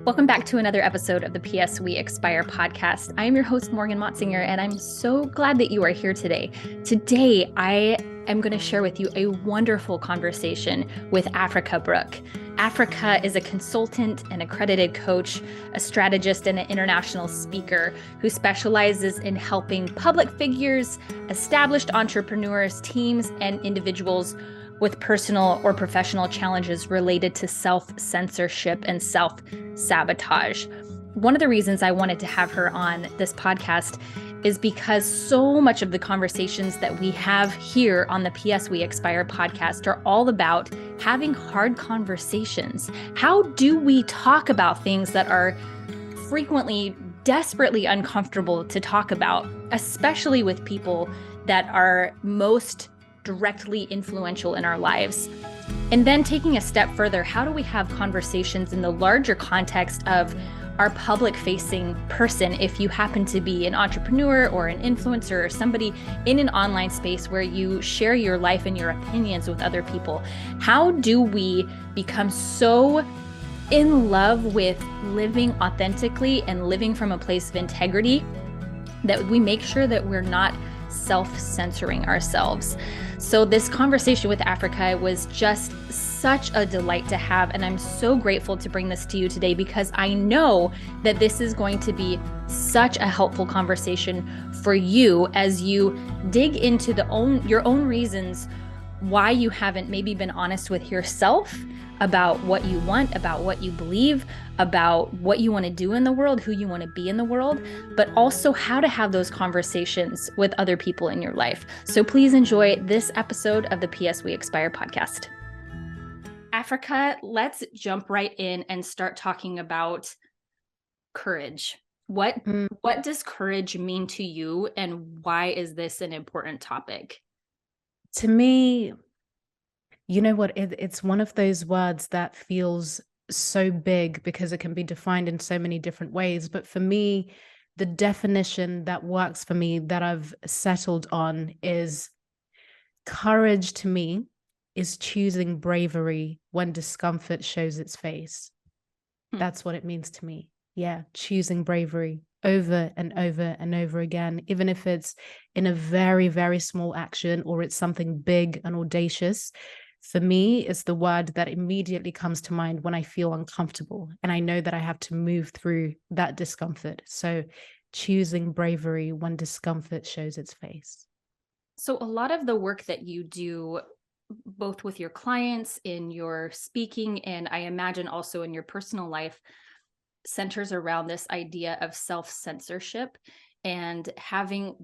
Welcome back to another episode of the PS We Expire podcast. I am your host, Morgan Motzinger, and I'm so glad that you are here today. Today, I am going to share with you a wonderful conversation with Africa Brooke. Africa is a consultant, an accredited coach, a strategist, and an international speaker who specializes in helping public figures, established entrepreneurs, teams, and individuals with personal or professional challenges related to self-censorship and self-sabotage. One of the reasons I wanted to have her on this podcast is because so much of the conversations that we have here on the PS We Expire podcast are all about having hard conversations. How do we talk about things that are frequently desperately uncomfortable to talk about, especially with people that are most directly influential in our lives? And then taking a step further, how do we have conversations in the larger context of our public-facing person, if you happen to be an entrepreneur or an influencer or somebody in an online space where you share your life and your opinions with other people? How do we become so in love with living authentically and living from a place of integrity that we make sure that we're not self-censoring ourselves? So this conversation with Africa was just such a delight to have, and I'm so grateful to bring this to you today because I know that this is going to be such a helpful conversation for you as you dig into your own reasons why you haven't maybe been honest with yourself about what you want, about what you believe, about what you want to do in the world, who you want to be in the world, but also how to have those conversations with other people in your life. So please enjoy this episode of the PS We Expire podcast. Africa, let's jump right in and start talking about courage. What does courage mean to you, and why is this an important topic? To me, you know what, it's one of those words that feels so big because it can be defined in so many different ways. But for me, the definition that works for me, that I've settled on, is courage to me is choosing bravery when discomfort shows its face. That's what it means to me. Yeah, choosing bravery over and over and over again, even if it's in a very, very small action or it's something big and audacious. For me, it's the word that immediately comes to mind when I feel uncomfortable and I know that I have to move through that discomfort. So choosing bravery when discomfort shows its face. So a lot of the work that you do, both with your clients, in your speaking, and I imagine also in your personal life, centers around this idea of self-censorship and having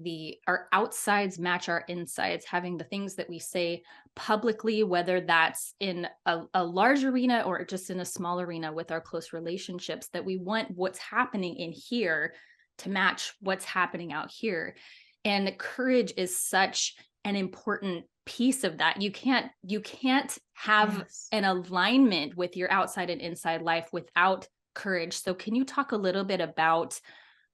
our outsides match our insides, having the things that we say publicly, whether that's in a large arena or just in a small arena with our close relationships, that we want what's happening in here to match what's happening out here. And courage is such an important piece of that. You can't have an alignment with your outside and inside life without courage. So can you talk a little bit about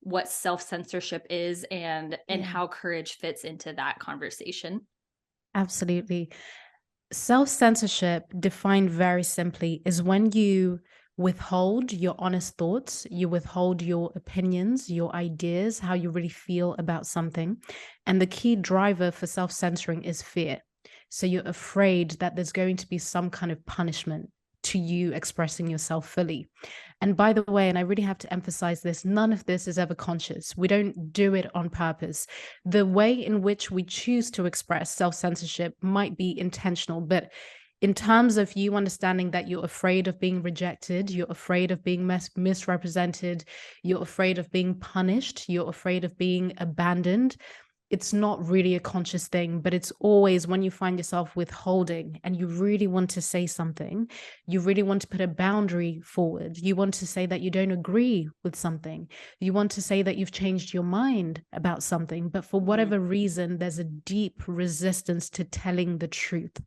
what self-censorship is and how courage fits into that conversation? Absolutely. Self-censorship, defined very simply, is when you withhold your honest thoughts, you withhold your opinions, your ideas, how you really feel about something. And the key driver for self-censoring is fear. So you're afraid that there's going to be some kind of punishment to you expressing yourself fully. And by the way, and I really have to emphasize this, none of this is ever conscious. We don't do it on purpose. The way in which we choose to express self-censorship might be intentional, but in terms of you understanding that you're afraid of being rejected, you're afraid of being misrepresented, you're afraid of being punished, you're afraid of being abandoned, it's not really a conscious thing, but it's always when you find yourself withholding and you really want to say something, you really want to put a boundary forward, you want to say that you don't agree with something, you want to say that you've changed your mind about something, but for whatever reason, there's a deep resistance to telling the truth.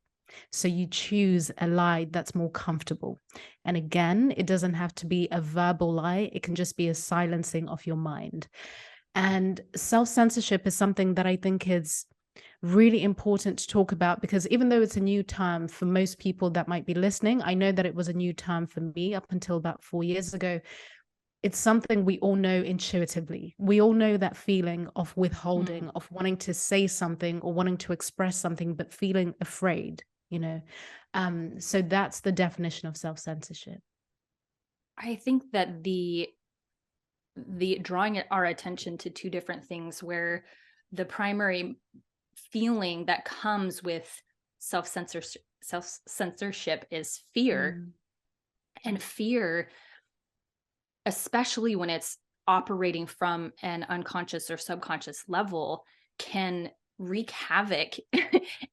So you choose a lie that's more comfortable. And again, it doesn't have to be a verbal lie. It can just be a silencing of your mind. And self-censorship is something that I think is Really important to talk about, because even though it's a new term for most people that might be listening, I know that it was a new term for me up until about 4 years ago. It's something we all know intuitively. We all know that feeling of Hmm. withholding, of wanting to say something or wanting to express something, but feeling afraid, you know? So that's the definition of self-censorship. I think that the drawing our attention to two different things, where the primary feeling that comes with self-censorship is fear. Mm, And fear, especially when it's operating from an unconscious or subconscious level, can wreak havoc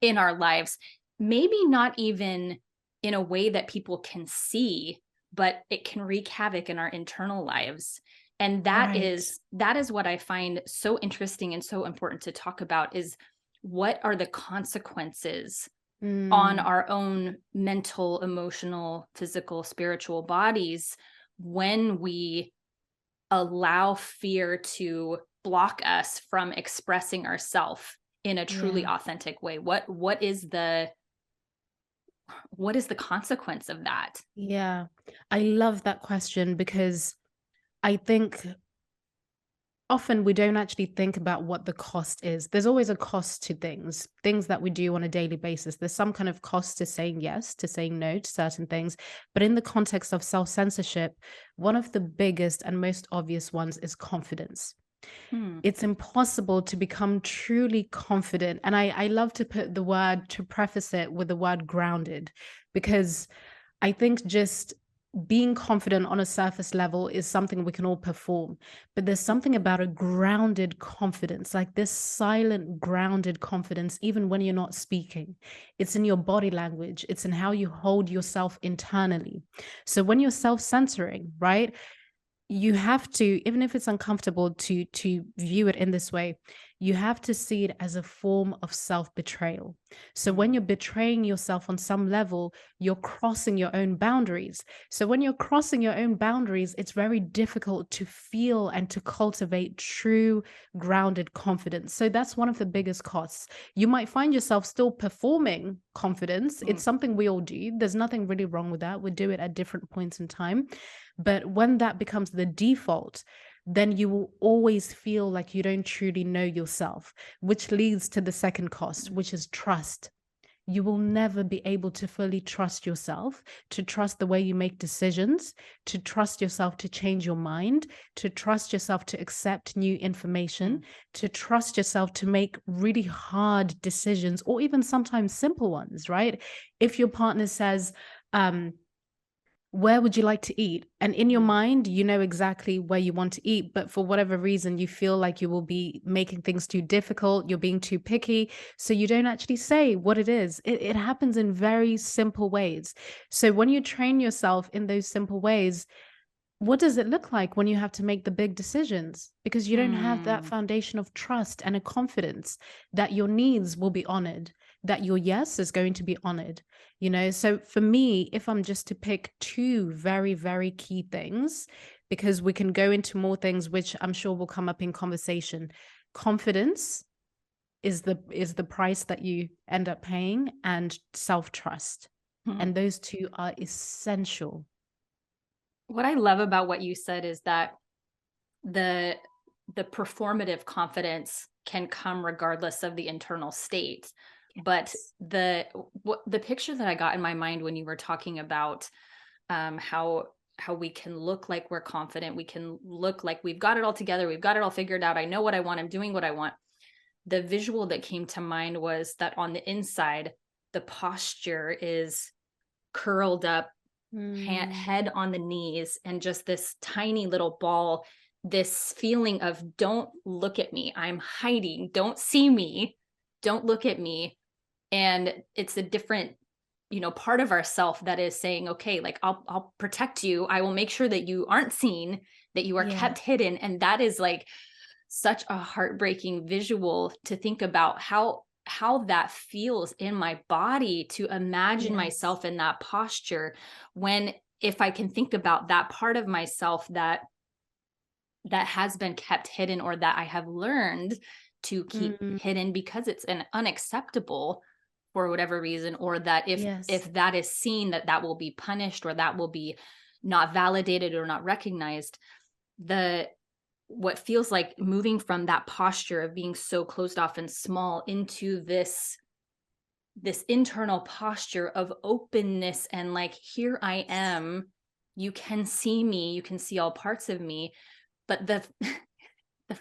in our lives. Maybe not even in a way that people can see, but it can wreak havoc in our internal lives. And that right. is that is what I find so interesting and so important to talk about, is what are the consequences on Mm, our own mental, emotional, physical, spiritual bodies when we allow fear to block us from expressing ourselves in a truly yeah. authentic way. What is the consequence of that? Yeah. I love that question, because I think often we don't actually think about what the cost is. There's always a cost to things that we do on a daily basis. There's some kind of cost to saying yes, to saying no to certain things. But in the context of self-censorship, one of the biggest and most obvious ones is confidence. Hmm. It's impossible to become truly confident. And I love to put the word, to preface it with the word grounded, because I think just being confident on a surface level is something we can all perform. But there's something about a grounded confidence, like this silent, grounded confidence, even when you're not speaking. It's in your body language, it's in how you hold yourself internally. So when you're self censoring, right? You have to, even if it's uncomfortable to view it in this way, you have to see it as a form of self-betrayal. So when Hmm. you're betraying yourself on some level, you're crossing your own boundaries. So when you're crossing your own boundaries, it's very difficult to feel and to cultivate true grounded confidence. So that's one of the biggest costs. You might find yourself still performing confidence. Hmm. It's something we all do. There's nothing really wrong with that. We do it at different points in time. But when that becomes the default, then you will always feel like you don't truly know yourself, which leads to the second cost, which is trust. You will never be able to fully trust yourself, to trust the way you make decisions, to trust yourself to change your mind, to trust yourself to accept new information, Hmm. to trust yourself to make really hard decisions, or even sometimes simple ones, right? If your partner says, where would you like to eat? And in your Hmm. mind, you know exactly where you want to eat, but for whatever reason, you feel like you will be making things too difficult, you're being too picky. So you don't actually say what it is. It happens in very simple ways. So when you train yourself in those simple ways, what does it look like when you have to make the big decisions? Because you don't have that Hmm. foundation of trust and a confidence that your needs will be honored, that your yes is going to be honored. So for me, if I'm just to pick two very, very key things, because we can go into more things which I'm sure will come up in conversation. Confidence is the price that you end up paying, and self-trust. Hmm. And those two are essential. What I love about what you said is that the the performative confidence can come regardless of the internal state. But Yes. the picture that I got in my mind when you were talking about how we can look like we're confident, we can look like we've got it all together, we've got it all figured out, I know what I want, I'm doing what I want. The visual that came to mind was that on the inside, the posture is curled up, Mm, head on the knees, and just this tiny little ball, this feeling of don't look at me, I'm hiding, don't see me, don't look at me. And it's a different part of ourself that is saying, okay, like I'll protect you, I will make sure that you aren't seen, that you are yeah. kept hidden. And that is like such a heartbreaking visual to think about, how that feels in my body, to imagine Yes. myself in that posture, when, if I can think about that part of myself that has been kept hidden, or that I have learned to keep hidden because it's an unacceptable for whatever reason, or that if that is seen, that will be punished, or that will be not validated or not recognized. What feels like moving from that posture of being so closed off and small into this internal posture of openness, and like, here I am, you can see me, you can see all parts of me. But the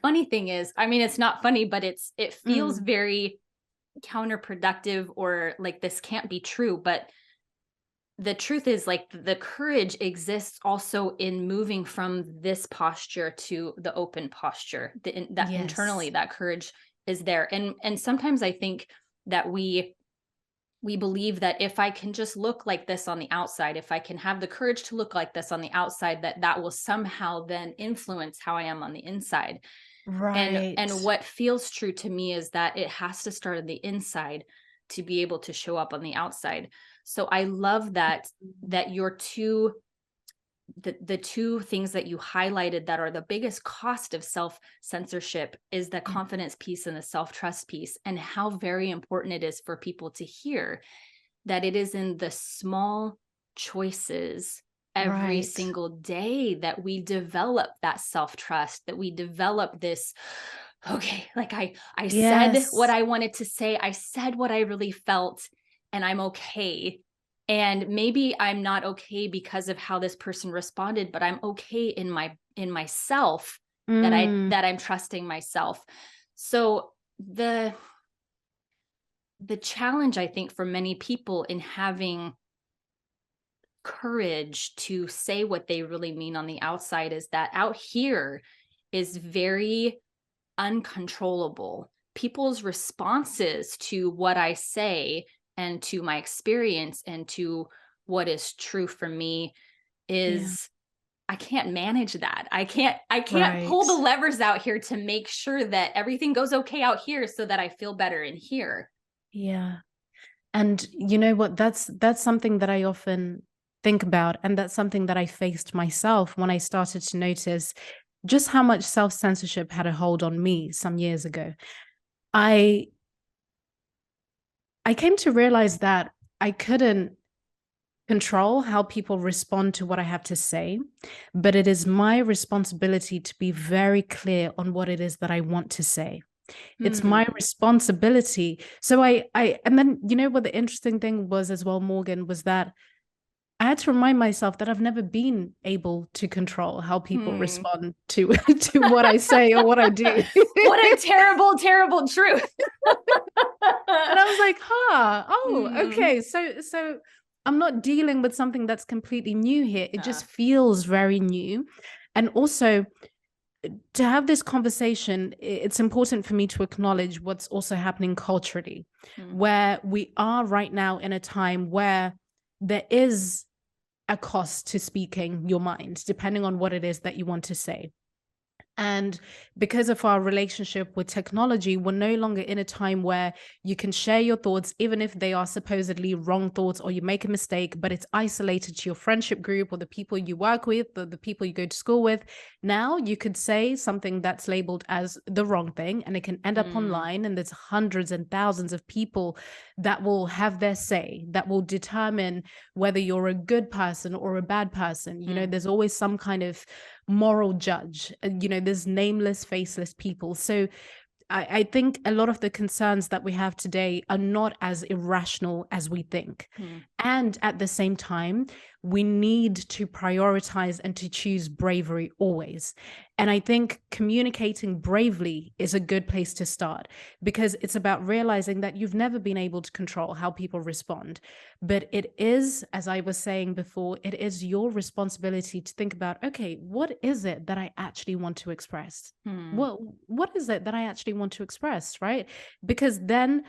funny thing is, I mean, it's not funny, but it feels very counterproductive, or like, this can't be true. But the truth is, like, the courage exists also in moving from this posture to the open posture. That internally, that courage is there. And sometimes I think that we believe that if I can just look like this on the outside, if I can have the courage to look like this on the outside, that will somehow then influence how I am on the inside. Right. And what feels true to me is that it has to start on the inside to be able to show up on the outside. So I love that your the two things that you highlighted that are the biggest cost of self-censorship is the confidence piece and the self-trust piece, and how very important it is for people to hear that it is in the small choices every single day that we develop that self-trust, that we develop this, okay, like, I said what I wanted to say, I said what I really felt, and I'm okay. And maybe I'm not okay because of how this person responded, but I'm okay in myself, that I'm trusting myself. So the challenge, I think, for many people in having courage to say what they really mean on the outside is that out here is very uncontrollable. People's responses to what I say and to my experience and to what is true for me is, I can't manage that. I can't pull the levers out here to make sure that everything goes okay out here so that I feel better in here. Yeah. And you know what, that's something that I often think about, and that's something that I faced myself when I started to notice just how much self-censorship had a hold on me some years ago. I came to realize that I couldn't control how people respond to what I have to say, but it is my responsibility to be very clear on what it is that I want to say. It's my responsibility. So and then, you know what the interesting thing was as well, Morgan, was that I had to remind myself that I've never been able to control how people respond to what I say or what I do. What a terrible, terrible truth. And I was like, okay. So I'm not dealing with something that's completely new here. It just feels very new. And also, to have this conversation, it's important for me to acknowledge what's also happening culturally, where we are right now in a time where there is a cost to speaking your mind, depending on what it is that you want to say. And because of our relationship with technology, we're no longer in a time where you can share your thoughts, even if they are supposedly wrong thoughts or you make a mistake, but it's isolated to your friendship group or the people you work with, the people you go to school with. Now you could say something that's labeled as the wrong thing, and it can end up online, and there's hundreds and thousands of people that will have their say, that will determine whether you're a good person or a bad person. You know, there's always some kind of moral judge. You know, there's nameless, faceless people. So I think a lot of the concerns that we have today are not as irrational as we think. And at the same time, we need to prioritize and to choose bravery always. And I think communicating bravely is a good place to start, because it's about realizing that you've never been able to control how people respond. But it is, as I was saying before, it is your responsibility to think about, okay, what is it that I actually want to express? What is it that I actually want to express, right? Because then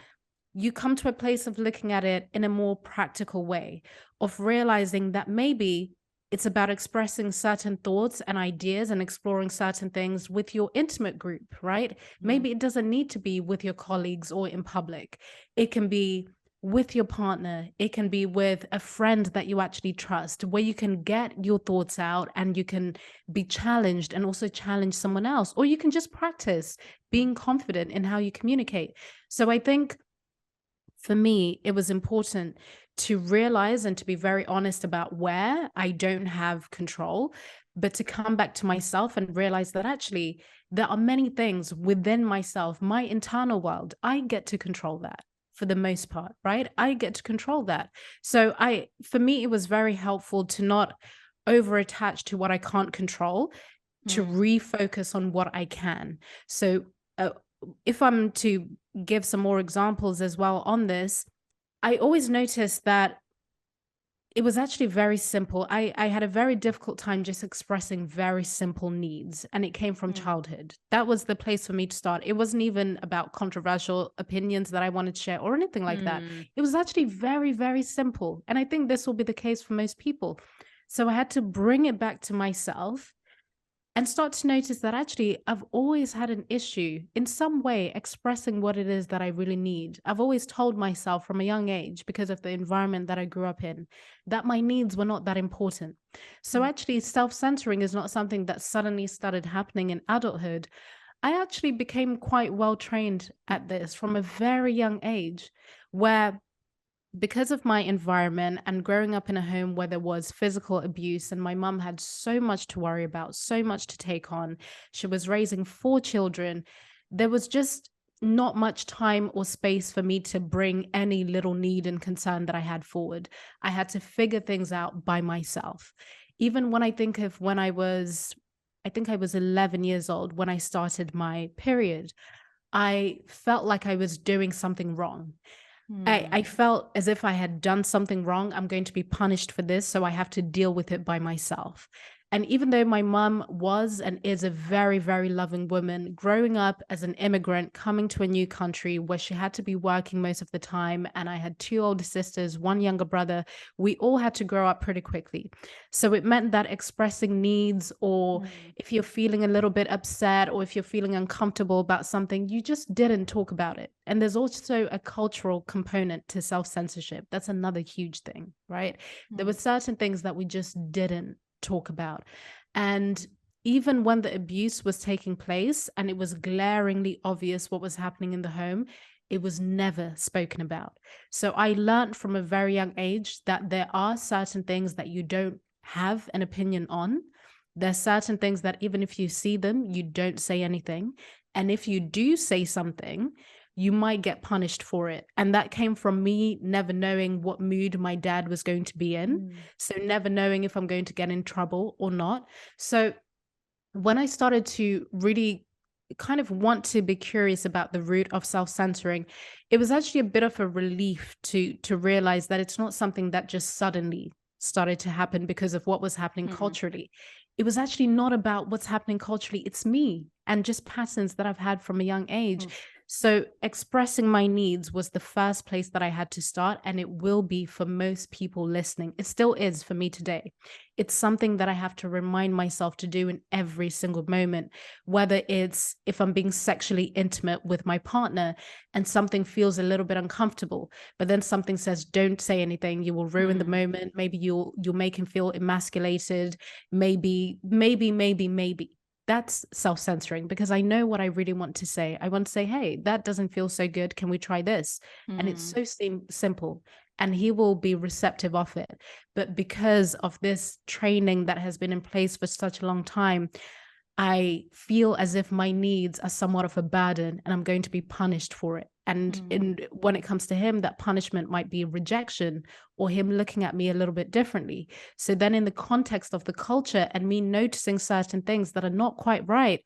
you come to a place of looking at it in a more practical way, of realizing that maybe it's about expressing certain thoughts and ideas and exploring certain things with your intimate group, right? Maybe it doesn't need to be with your colleagues or in public. It can be with your partner. It can be with a friend that you actually trust, where you can get your thoughts out and you can be challenged and also challenge someone else. Or you can just practice being confident in how you communicate. So I think for me, it was important to realize and to be very honest about where I don't have control, but to come back to myself and realize that actually there are many things within myself, my internal world, I get to control that for the most part, right? I get to control that. So for me, it was very helpful to not over attach to what I can't control, to refocus on what I can. So uh, if I'm to give some more examples as well on this, I always noticed that it was actually very simple. I had a very difficult time just expressing very simple needs, and it came from childhood. That was the place for me to start. It wasn't even about controversial opinions that I wanted to share or anything like that. It was actually very, very simple. And I think this will be the case for most people. So I had to bring it back to myself and start to notice that actually I've always had an issue in some way expressing what it is that I really need. I've always told myself from a young age, because of the environment that I grew up in, that my needs were not that important. So actually, self-censoring is not something that suddenly started happening in adulthood. I actually became quite well trained at this from a very young age, where because of my environment and growing up in a home where there was physical abuse and my mum had so much to worry about, so much to take on, she was raising 4 children. There was just not much time or space for me to bring any little need and concern that I had forward. I had to figure things out by myself. Even when I think of when I think I was 11 years old when I started my period, I felt like I was doing something wrong. I felt as if I had done something wrong. I'm going to be punished for this, so I have to deal with it by myself. And even though my mom was and is a very, very loving woman, growing up as an immigrant, coming to a new country where she had to be working most of the time, and I had 2 older sisters, 1 younger brother, we all had to grow up pretty quickly. So it meant that expressing needs, or if you're feeling a little bit upset or if you're feeling uncomfortable about something, you just didn't talk about it. And there's also a cultural component to self-censorship. That's another huge thing, right? There were certain things that we just didn't talk about. And even when the abuse was taking place and it was glaringly obvious what was happening in the home, it was never spoken about. So I learned from a very young age that there are certain things that you don't have an opinion on. There's certain things that even if you see them, you don't say anything. And if you do say something, you might get punished for it. And that came from me never knowing what mood my dad was going to be in. So never knowing if I'm going to get in trouble or not. So when I started to really kind of want to be curious about the root of self-censoring, it was actually a bit of a relief to realize that it's not something that just suddenly started to happen because of what was happening culturally. It was actually not about what's happening culturally. It's me and just patterns that I've had from a young age. So expressing my needs was the first place that I had to start, and it will be for most people listening. It still is for me today. It's something that I have to remind myself to do in every single moment, whether it's if I'm being sexually intimate with my partner and something feels a little bit uncomfortable, but then something says, don't say anything, you will ruin the moment. Maybe you'll make him feel emasculated. Maybe. That's self-censoring, because I know what I really want to say. I want to say, hey, that doesn't feel so good. Can we try this? And it's so simple, and he will be receptive of it. But because of this training that has been in place for such a long time, I feel as if my needs are somewhat of a burden and I'm going to be punished for it. And when it comes to him, that punishment might be rejection or him looking at me a little bit differently. So then in the context of the culture and me noticing certain things that are not quite right,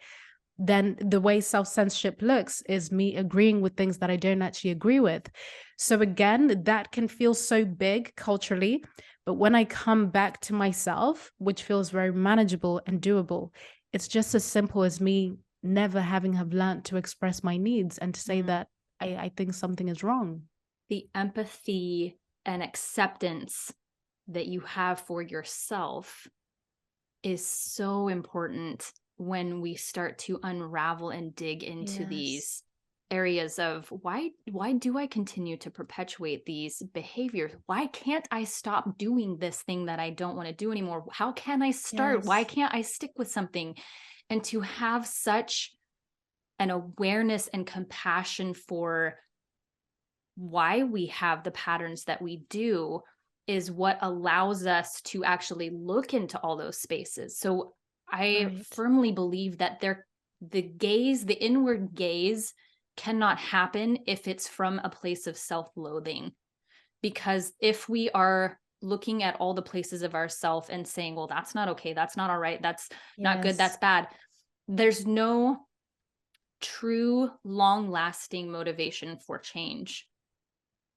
then the way self-censorship looks is me agreeing with things that I don't actually agree with. So again, that can feel so big culturally, but when I come back to myself, which feels very manageable and doable, it's just as simple as me never having have learned to express my needs and to say that I think something is wrong. The empathy and acceptance that you have for yourself is so important when we start to unravel and dig into these areas of why do I continue to perpetuate these behaviors? Why can't I stop doing this thing that I don't want to do anymore? How can I start? Why Yes. can't I stick with something? And to have such an awareness and compassion for why we have the patterns that we do is what allows us to actually look into all those spaces. So I Right. firmly believe that the inward gaze cannot happen if it's from a place of self-loathing. Because if we are looking at all the places of ourself and saying, well, that's not okay, that's not all right, that's not good, Yes. that's bad, there's no true long-lasting motivation for change.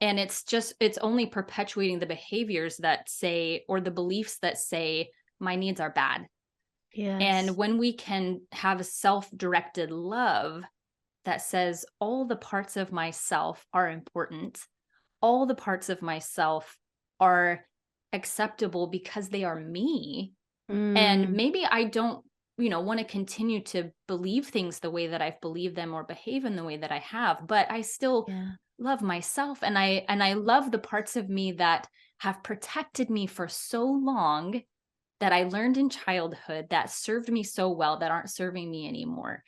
And it's only perpetuating the behaviors that say, or the beliefs that say, my needs are bad. And Yes. when we can have a self-directed love that says all the parts of myself are important, all the parts of myself are acceptable because they are me. And Mm, maybe I don't, want to continue to believe things the way that I've believed them or behave in the way that I have, but I still yeah. love myself, and I love the parts of me that have protected me for so long, that I learned in childhood, that served me so well, that aren't serving me anymore.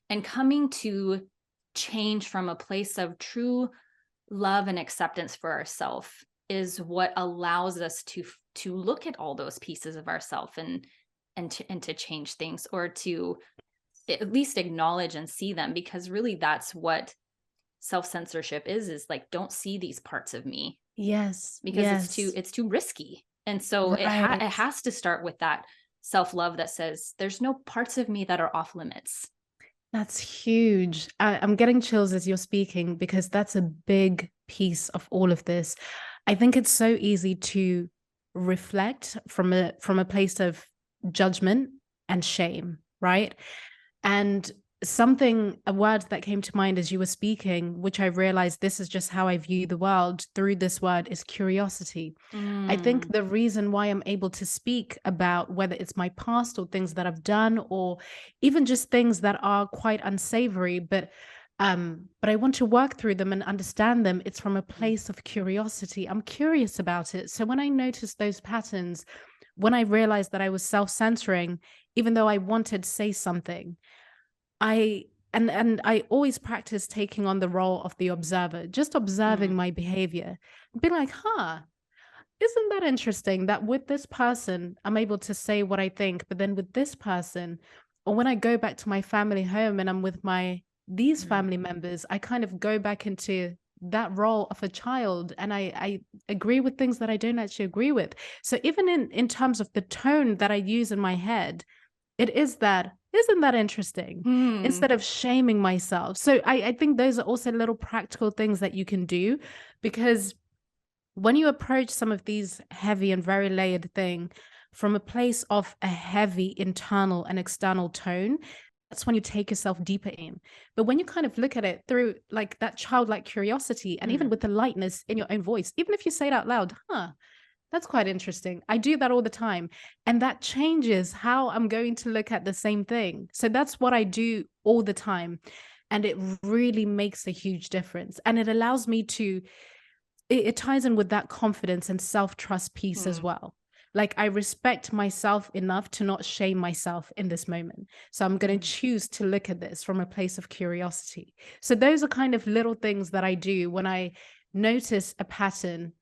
And coming to change from a place of true love and acceptance for ourselves is what allows us to look at all those pieces of ourselves and to change things, or to at least acknowledge and see them, because really that's what self-censorship is like, don't see these parts of me, Yes. because Yes. it's too risky. And so Right. it has to start with that self-love that says there's no parts of me that are off limits. That's huge. I'm getting chills as you're speaking because that's a big piece of all of this. I think it's so easy to reflect from a place of judgment and shame, right? And a word that came to mind as you were speaking, which I realized this is just how I view the world through this word, is curiosity. I think Mm, the reason why I'm able to speak about whether it's my past or things that I've done, or even just things that are quite unsavory, but I want to work through them and understand them. It's from a mm, place of curiosity. I'm curious about it. So when I noticed those patterns, when I realized that I was self-censoring, even though I wanted to say something, I and I always practice taking on the role of the observer, just observing mm, my behavior, being like, huh, isn't that interesting that with this person, I'm able to say what I think, but then with this person, or when I go back to my family home and I'm with these mm, family members, I kind of go back into that role of a child, and I agree with things that I don't actually agree with. So even in terms of the tone that I use in my head, it is that, isn't that interesting? mm, Instead of shaming myself. So I think those are also little practical things that you can do, because when you approach some of these heavy and very layered thing from a place of a heavy internal and external tone, that's when you take yourself deeper in. But when you kind of look at it through like that childlike curiosity, and even mm, with the lightness in your own voice, even if you say it out loud, huh, that's quite interesting. I do that all the time. And that changes how I'm going to look at the same thing. So that's what I do all the time. And it really makes a huge difference. And it allows me to, it ties in with that confidence and self-trust piece as mm, well. Like, I respect myself enough to not shame myself in this moment. So I'm going to mm, choose to look at this from a place of curiosity. So those are kind of little things that I do when I notice a pattern.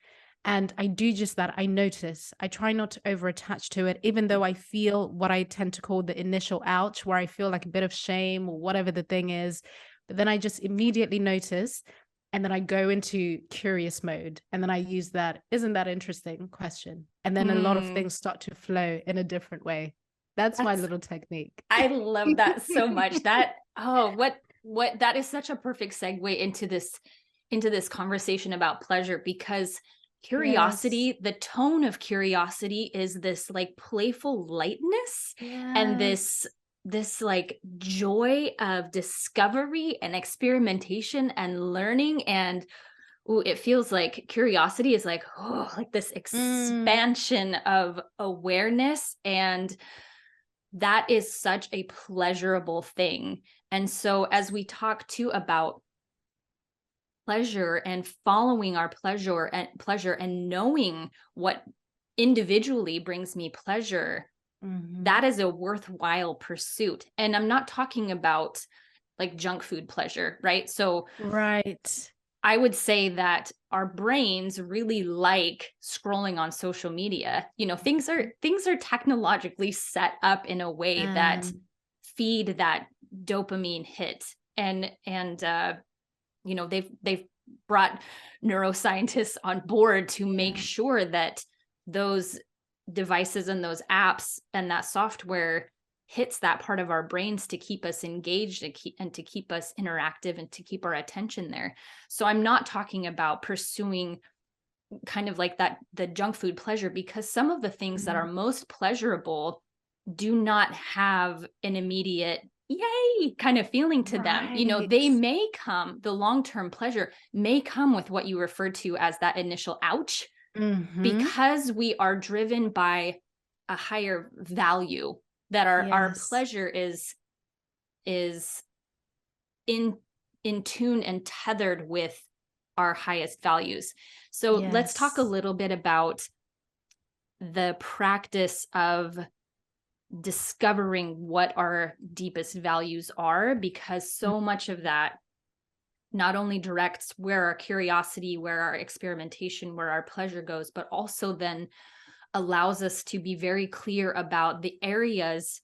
And I do just that. I notice. I try not to over attach to it, even though I feel what I tend to call the initial ouch, where I feel like a bit of shame or whatever the thing is. But then I just immediately notice, and then I go into curious mode, and then I use that, isn't that interesting question? And then a lot of mm. things start to flow in a different way. That's my That's little technique. I love that so much. That oh, what that is such a perfect segue into this conversation about pleasure, because Yes. curiosity, the tone of curiosity is this like playful lightness, and Yeah. this like joy of discovery and experimentation and learning. And ooh, it feels like curiosity is like, oh, like this Mm, expansion of awareness, and that is such a pleasurable thing. And so as we talk too about pleasure and following our pleasure and knowing what individually brings me pleasure, that is a worthwhile pursuit. And I'm not talking about like junk food pleasure, right? So Right. I would say that our brains really like scrolling on social media. Things are technologically set up in a way that feed that dopamine hit. And they've brought neuroscientists on board to make sure that those devices and those apps and that software hits that part of our brains to keep us engaged and to keep us interactive and to keep our attention there. So I'm not talking about pursuing kind of like that, the junk food pleasure, because some of the things that are most pleasurable do not have an immediate yay kind of feeling to them. The long-term pleasure may come with what you referred to as that initial ouch, because we are driven by a higher value, that our pleasure is in tune and tethered with our highest values. So let's talk a little bit about the practice of discovering what our deepest values are, because so much of that not only directs where our curiosity, where our experimentation, where our pleasure goes, but also then allows us to be very clear about the areas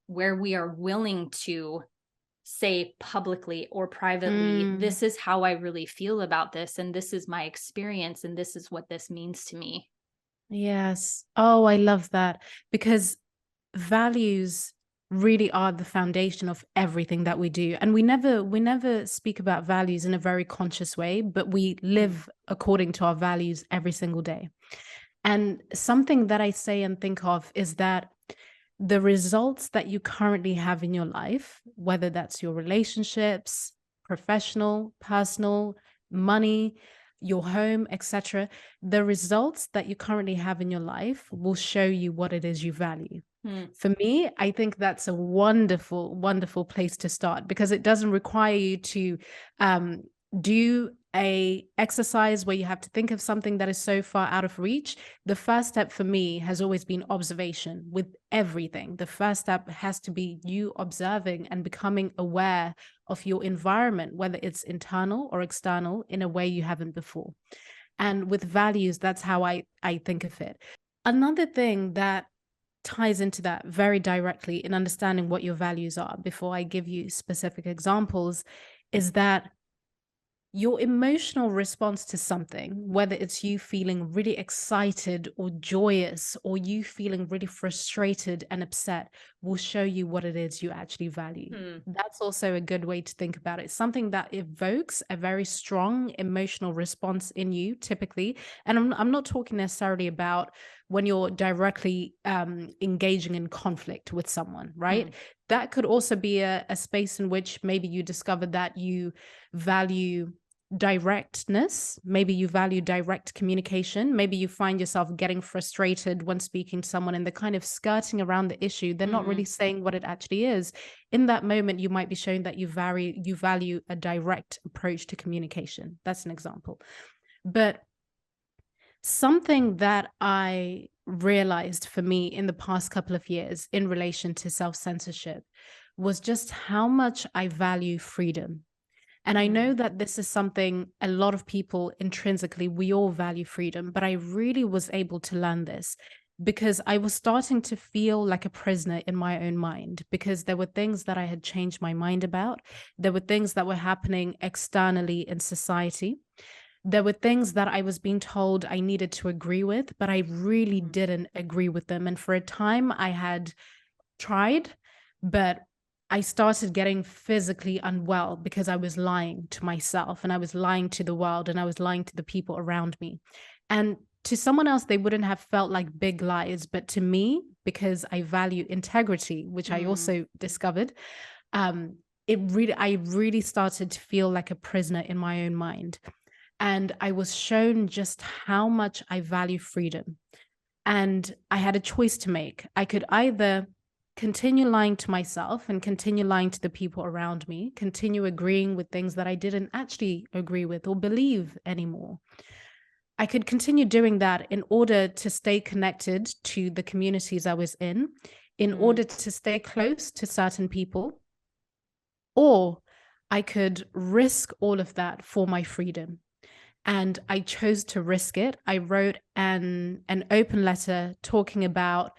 where we are willing to say publicly or privately, this is how I really feel about this, and this is my experience, and this is what this means to me. Yes. Oh, I love that, because values really are the foundation of everything that we do. And we never speak about values in a very conscious way, but we live according to our values every single day. And something that I say and think of is that the results that you currently have in your life, whether that's your relationships, professional, personal, money, your home, etc., the results that you currently have in your life will show you what it is you value. For me, I think that's a wonderful, wonderful place to start, because it doesn't require you to do a exercise where you have to think of something that is so far out of reach. The first step for me has always been observation with everything. The first step has to be you observing and becoming aware of your environment, whether it's internal or external, in a way you haven't before. And with values, that's how I think of it. Another thing that ties into that very directly in understanding what your values are, before I give you specific examples, is that your emotional response to something, whether it's you feeling really excited or joyous, or you feeling really frustrated and upset, will show you what it is you actually value. That's also a good way to think about it. Something that evokes a very strong emotional response in you, typically. And I'm not talking necessarily about when you're directly engaging in conflict with someone, right? That could also be a space in which maybe you discover that you value directness. Maybe you value direct communication. Maybe you find yourself getting frustrated when speaking to someone and they're kind of skirting around the issue. They're not really saying what it actually is. In that moment, you might be showing that you value a direct approach to communication. That's an example. But something that I realized for me in the past couple of years in relation to self-censorship was just how much I value freedom. And I know that this is something a lot of people intrinsically, we all value freedom, but I really was able to learn this because I was starting to feel like a prisoner in my own mind, because there were things that I had changed my mind about. There were things that were happening externally in society. There were things that I was being told I needed to agree with, but I really didn't agree with them. And for a time I had tried, but I started getting physically unwell because I was lying to myself and I was lying to the world and I was lying to the people around me. And to someone else, they wouldn't have felt like big lies. But to me, because I value integrity, which I also discovered, I really started to feel like a prisoner in my own mind. And I was shown just how much I value freedom. And I had a choice to make. I could either continue lying to myself and continue lying to the people around me, continue agreeing with things that I didn't actually agree with or believe anymore. I could continue doing that in order to stay connected to the communities I was in order to stay close to certain people, or I could risk all of that for my freedom. And I chose to risk it. I wrote an open letter talking about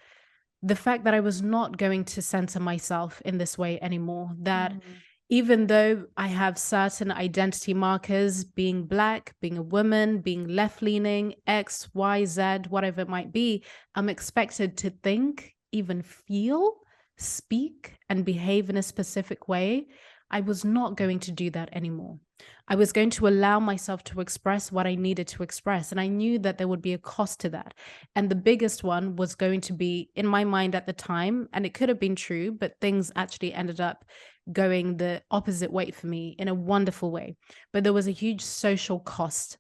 the fact that I was not going to censor myself in this way anymore. That even though I have certain identity markers, being Black, being a woman, being left-leaning, X, Y, Z, whatever it might be, I'm expected to think, even feel, speak, and behave in a specific way. I was not going to do that anymore. I was going to allow myself to express what I needed to express. And I knew that there would be a cost to that. And the biggest one was going to be, in my mind at the time, and it could have been true, but things actually ended up going the opposite way for me in a wonderful way. But there was a huge social cost.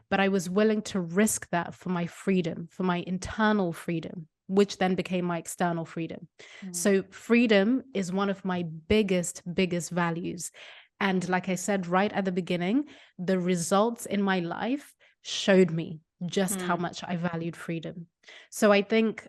But I was willing to risk that for my freedom, for my internal freedom, which then became my external freedom. So freedom is one of my biggest values. And like I said right at the beginning, the results in my life showed me just how much I valued freedom. So I think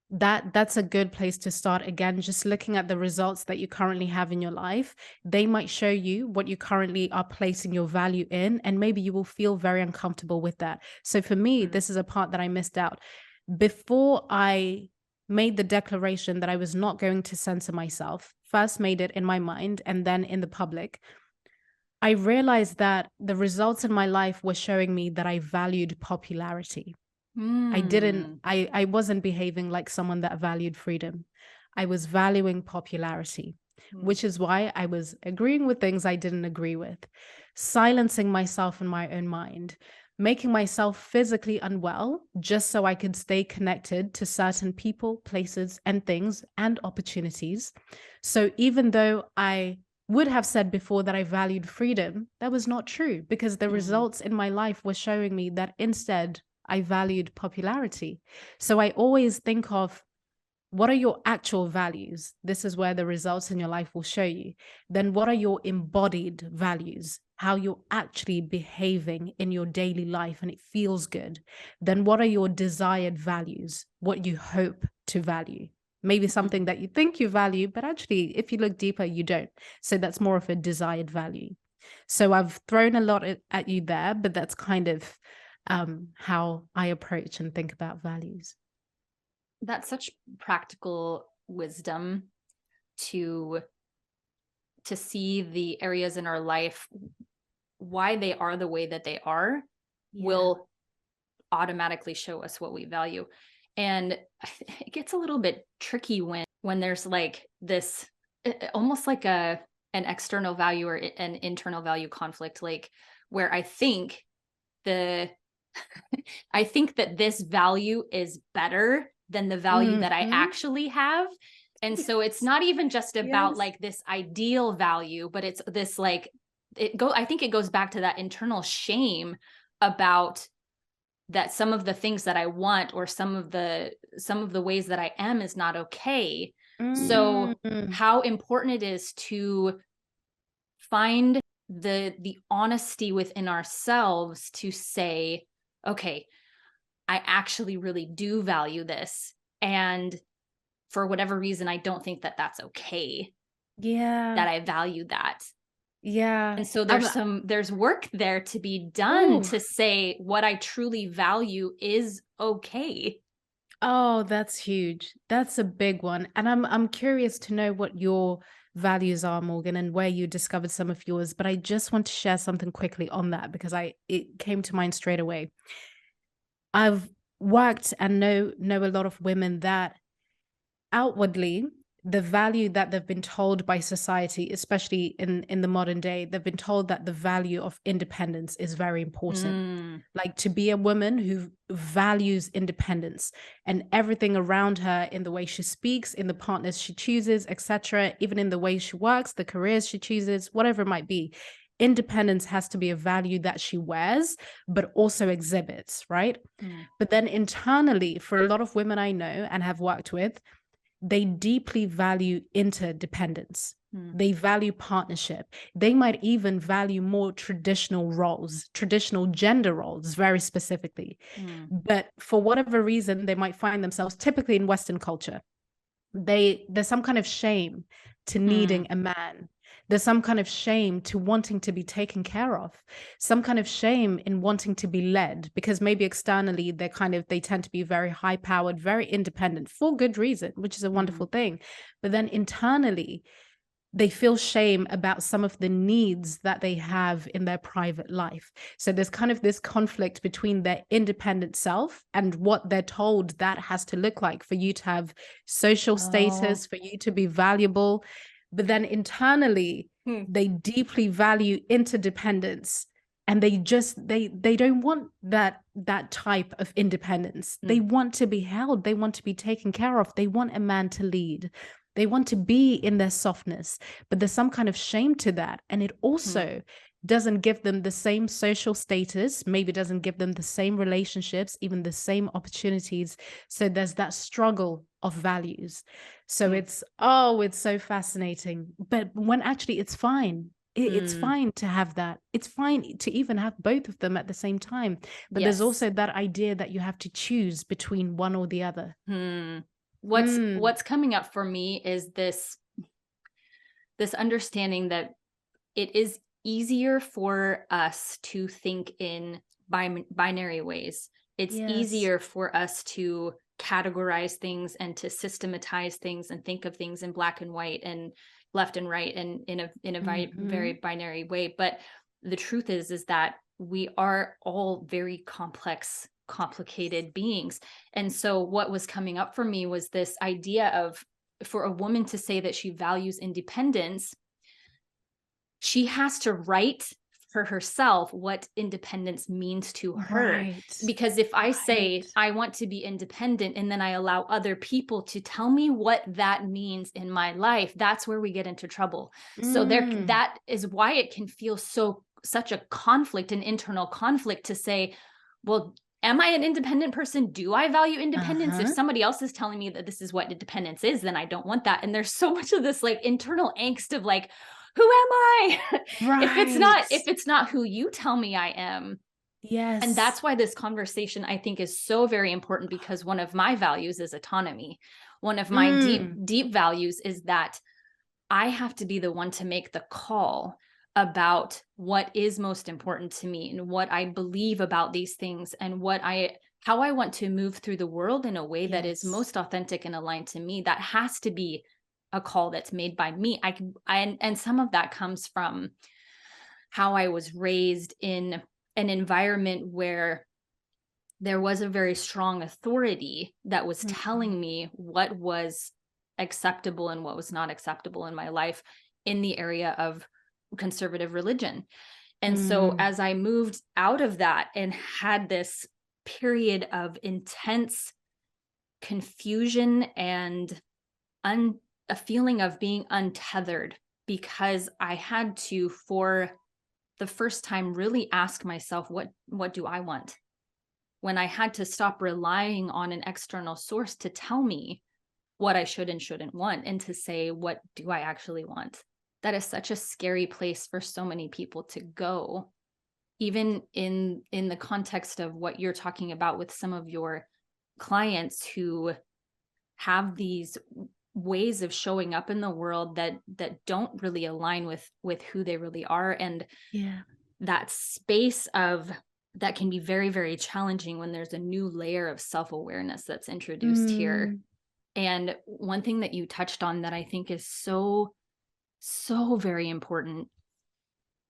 that's a good place to start. Again, just looking at the results that you currently have in your life, they might show you what you currently are placing your value in, and maybe you will feel very uncomfortable with that. So for me, this is a part that I missed out. Before I made the declaration that I was not going to censor myself, first made it in my mind and then in the public, I realized that the results in my life were showing me that I valued popularity. I wasn't behaving like someone that valued freedom. I was valuing popularity, which is why I was agreeing with things I didn't agree with, silencing myself in my own mind, making myself physically unwell just so I could stay connected to certain people, places, and things and opportunities. So even though I would have said before that I valued freedom, that was not true, because the results in my life were showing me that instead I valued popularity. So I always think of, what are your actual values? This is where the results in your life will show you. Then what are your embodied values? How you're actually behaving in your daily life and it feels good. Then what are your desired values? What you hope to value. Maybe something that you think you value, but actually, if you look deeper, you don't. So that's more of a desired value. So I've thrown a lot at you there, but that's kind of how I approach and think about values. That's such practical wisdom to see the areas in our life, why they are the way that they are, will automatically show us what we value. And it gets a little bit tricky when there's like this, almost like an external value or an internal value conflict, like where I think that this value is better than the value that I actually have. And so it's not even just about like this ideal value, but it's this like, I think it goes back to that internal shame about that some of the things that I want, or some of the ways that I am, is not okay. So how important it is to find the honesty within ourselves to say, okay, I actually really do value this. And for whatever reason, I don't think that that's okay. That I value that. And so there's work there to be done to say what I truly value is okay. Oh, that's huge. That's a big one. And I'm curious to know what your values are, Morgan, and where you discovered some of yours. But I just want to share something quickly on that, because it came to mind straight away. I've worked and know a lot of women that outwardly, the value that they've been told by society, especially in the modern day, they've been told that the value of independence is very important. Like, to be a woman who values independence and everything around her, in the way she speaks, in the partners she chooses, etc., even in the way she works, the careers she chooses, whatever it might be. Independence has to be a value that she wears, but also exhibits, right? But then internally, for a lot of women I know and have worked with, they deeply value interdependence. They value partnership. They might even value more traditional roles, traditional gender roles, very specifically. But for whatever reason, they might find themselves, typically in Western culture, there's some kind of shame to needing a man. There's some kind of shame to wanting to be taken care of, some kind of shame in wanting to be led, because maybe externally they tend to be very high powered, very independent for good reason, which is a wonderful thing. But then internally, they feel shame about some of the needs that they have in their private life. So there's kind of this conflict between their independent self and what they're told that has to look like for you to have social status, for you to be valuable. But then internally, they deeply value interdependence. And they don't want that type of independence. They want to be held. They want to be taken care of. They want a man to lead. They want to be in their softness, but there's some kind of shame to that. And it also doesn't give them the same social status, maybe doesn't give them the same relationships, even the same opportunities. So there's that struggle of values. So it's so fascinating. But when actually it's fine. It's fine to have that. It's fine to even have both of them at the same time. But there's also that idea that you have to choose between one or the other. What's coming up for me is this understanding that it is easier for us to think in binary ways. It's easier for us to categorize things and to systematize things and think of things in black and white and left and right and in a very binary way. But the truth is that we are all very complicated beings. And so what was coming up for me was this idea of, for a woman to say that she values independence, she has to write for herself what independence means to her. Because if I say I want to be independent and then I allow other people to tell me what that means in my life, that's where we get into trouble. So that is why it can feel such a conflict, an internal conflict, to say, well, am I an independent person? Do I value independence? If somebody else is telling me that this is what independence is, then I don't want that. And there's so much of this like internal angst of like, who am I? If it's not who you tell me I am. Yes. And that's why this conversation, I think, is so very important, because one of my values is autonomy. One of my deep values is that I have to be the one to make the call about what is most important to me and what I believe about these things and how I want to move through the world in a way that is most authentic and aligned to me. That has to be a call that's made by me. And some of that comes from how I was raised in an environment where there was a very strong authority that was telling me what was acceptable and what was not acceptable in my life in the area of conservative religion. And so as I moved out of that and had this period of intense confusion and a feeling of being untethered, because I had to, for the first time, really ask myself, what do I want? When I had to stop relying on an external source to tell me what I should and shouldn't want, and to say, what do I actually want? That is such a scary place for so many people to go, even in the context of what you're talking about with some of your clients who have these ways of showing up in the world that don't really align with who they really are. And that space of that can be very, very challenging when there's a new layer of self-awareness that's introduced here. And one thing that you touched on that I think is so very important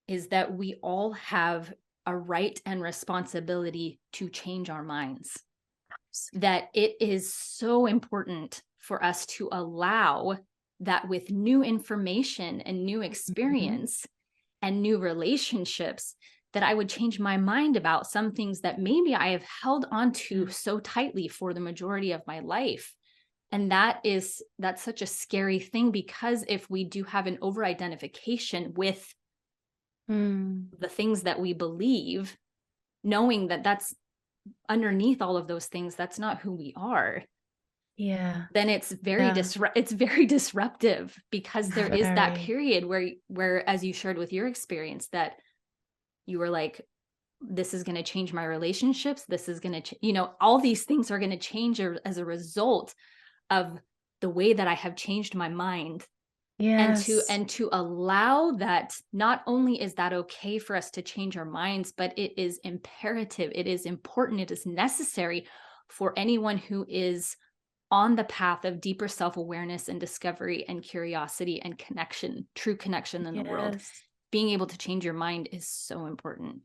is that we all have a right and responsibility to change our minds. That it is so important for us to allow that with new information and new experience and new relationships, that I would change my mind about some things that maybe I have held onto so tightly for the majority of my life. And that's such a scary thing, because if we do have an over-identification with the things that we believe, knowing that that's underneath all of those things, that's not who we are, Yeah. then it's very Yeah. it's very disruptive, because there is that Very. period where, as you shared with your experience, that you were like, this is going to change my relationships. This is going to, all these things are going to change as a result of the way that I have changed my mind. Yes. And to allow that, not only is that okay for us to change our minds, but it is imperative, it is important, it is necessary for anyone who is on the path of deeper self-awareness and discovery and curiosity and connection, true connection in the world. Yes. Being able to change your mind is so important.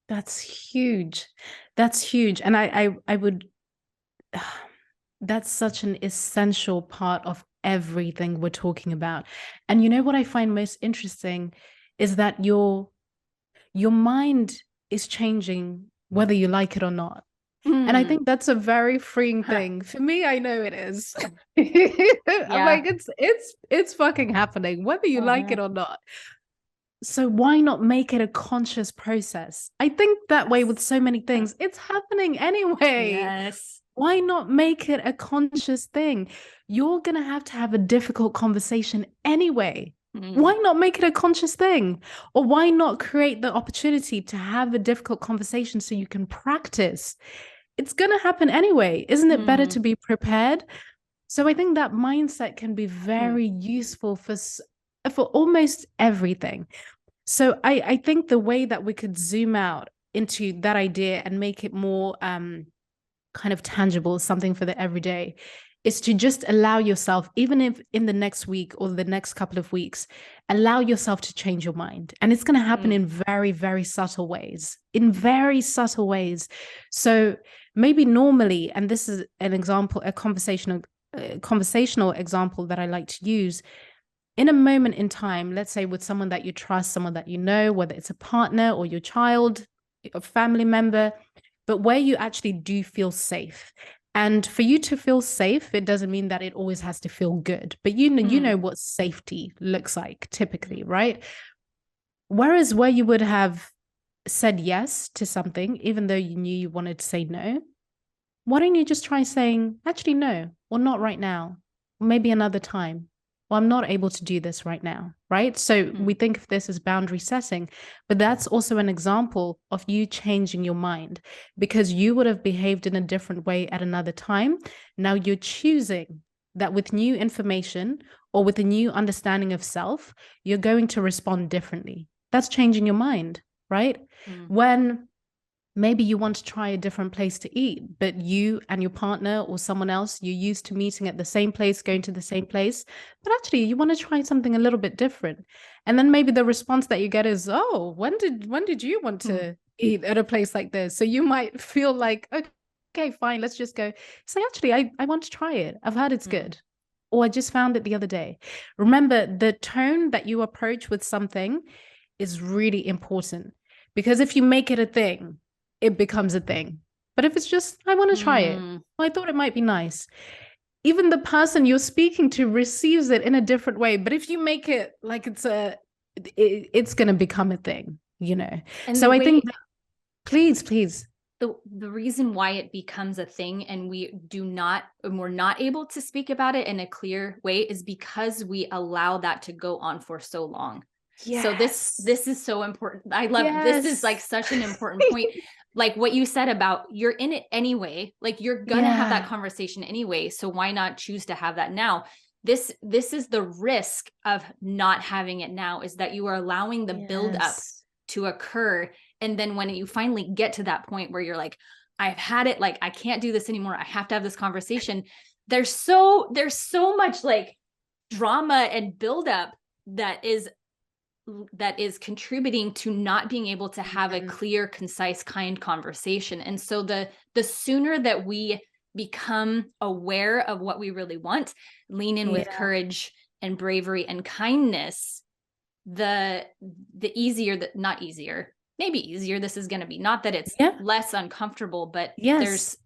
That's huge. That's huge. And I would, that's such an essential part of everything we're talking about. And you know what I find most interesting is that your mind is changing whether you like it or not. And I Mm. think that's a very freeing Huh. thing. For me, I know it is. I'm Yeah. like, it's fucking happening, whether you like Uh-huh. it or not. So why not make it a conscious process? I think that way with Yes. so many things, it's happening anyway. Yes. Why not make it a conscious thing? You're going to have a difficult conversation anyway. Mm. Why not make it a conscious thing? Or why not create the opportunity to have a difficult conversation so you can practice? It's going to happen anyway. Isn't it better to Mm. be prepared? So I think that mindset can be Mm. very useful for almost everything. So I think the way that we could zoom out into that idea and make it more kind of tangible, something for the everyday, is to just allow yourself, even if in the next week or the next couple of weeks, allow yourself to change your mind. And it's going to happen Mm. in very, very subtle ways, in very subtle ways. So maybe normally, and this is an example, a conversational example that I like to use, in a moment in time, let's say with someone that you trust, someone that you know, whether it's a partner or your child, a family member, but where you actually do feel safe. And for you to feel safe, it doesn't mean that it always has to feel good, but you Mm. know what safety looks like typically, Mm. right? Whereas where you would have said yes to something, even though you knew you wanted to say no, why don't you just try saying, actually, no, or not right now, or maybe another time? Well, I'm not able to do this right now, right? So Mm. we think of this as boundary setting, but that's also an example of you changing your mind because you would have behaved in a different way at another time. Now you're choosing that with new information or with a new understanding of self, you're going to respond differently. That's changing your mind, right? Mm. When maybe you want to try a different place to eat, but you and your partner or someone else, you're used to meeting at the same place, going to the same place, but actually you want to try something a little bit different. And then maybe the response that you get is, oh, when did you want Mm. to eat at a place like this? So you might feel like, okay, fine, let's just go. Say, actually, I want to try it. I've heard it's Mm. good. Or I just found it the other day. Remember, the tone that you approach with something is really important because if you make it a thing, it becomes a thing. But if it's just, I want to try it, Mm. well, I thought it might be nice. Even the person you're speaking to receives it in a different way. But if you make it like it's going to become a thing, you know? And the So I think way that, please. the reason why it becomes a thing and we're not able to speak about it in a clear way is because we allow that to go on for so long. So Yes. this is so important. I love it. This is like Yes. such an important point. Like what you said about you're in it anyway, like you're gonna have that Yeah. conversation anyway. So why not choose to have that now? This is the risk of not having it now, is that you are allowing the build up Yes. to occur. And then when you finally get to that point where you're like, I've had it, like I can't do this anymore, I have to have this conversation, there's so much like drama and buildup that is contributing to not being able to have a Mm. clear, concise, kind conversation. And so the sooner that we become aware of what we really want, lean in with Yeah. courage and bravery and kindness, the easier, that not easier, maybe easier this is going to be. Not that it's Yeah. less uncomfortable, but Yes. there's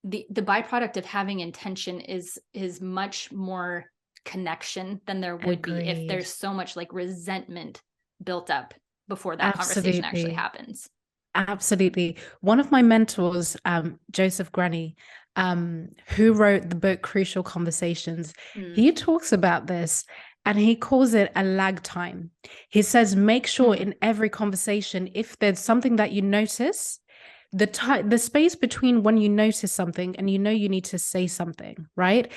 the byproduct of having intention is much more connection than there would be if Agreed. there's so much like resentment built up before that conversation actually Absolutely. happens. Absolutely. One of my mentors, Joseph Granny, who wrote the book Crucial Conversations. Mm. He talks about this and he calls it a lag time. He says, make sure in every conversation, if there's something that you notice, the space between when you notice something and you know you need to say something, right?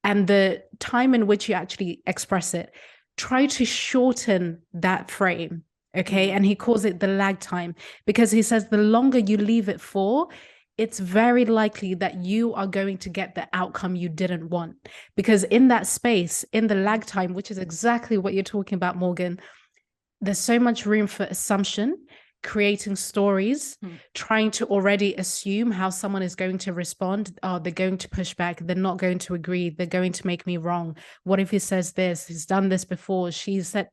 And the time in which you actually express it, try to shorten that frame. Okay. And he calls it the lag time because he says the longer you leave it for, it's very likely that you are going to get the outcome you didn't want. Because in that space, in the lag time, which is exactly what you're talking about, Morgan, there's so much room for assumption, creating stories, trying to already assume how someone is going to respond. Oh, they're going to push back. They're not going to agree. They're going to make me wrong. What if he says this? He's done this before. She said